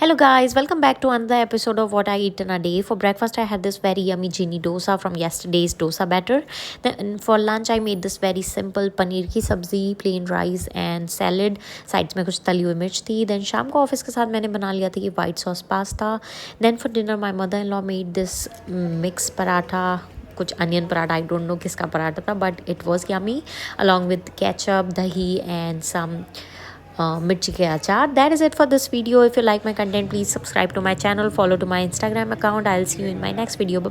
Hello guys, welcome back to another episode of What I Eat in a Day. For breakfast I had this very yummy genie dosa from yesterday's dosa batter. Then for lunch I made this very simple paneer ki sabzi, plain rice and salad. Sides में कुछ तली हुई मिर्च थी. Then शाम को office के साथ मैंने बना लिया था ये white sauce pasta. Then for dinner my mother-in-law made this mixed paratha, कुछ onion paratha. I don't know किसका पराठा था but it was yummy along with ketchup dahi and some mirchi ke achar. That is it for this video. If you like my content, please subscribe to my channel, follow to my Instagram account. I'll see you in my next video. Bye.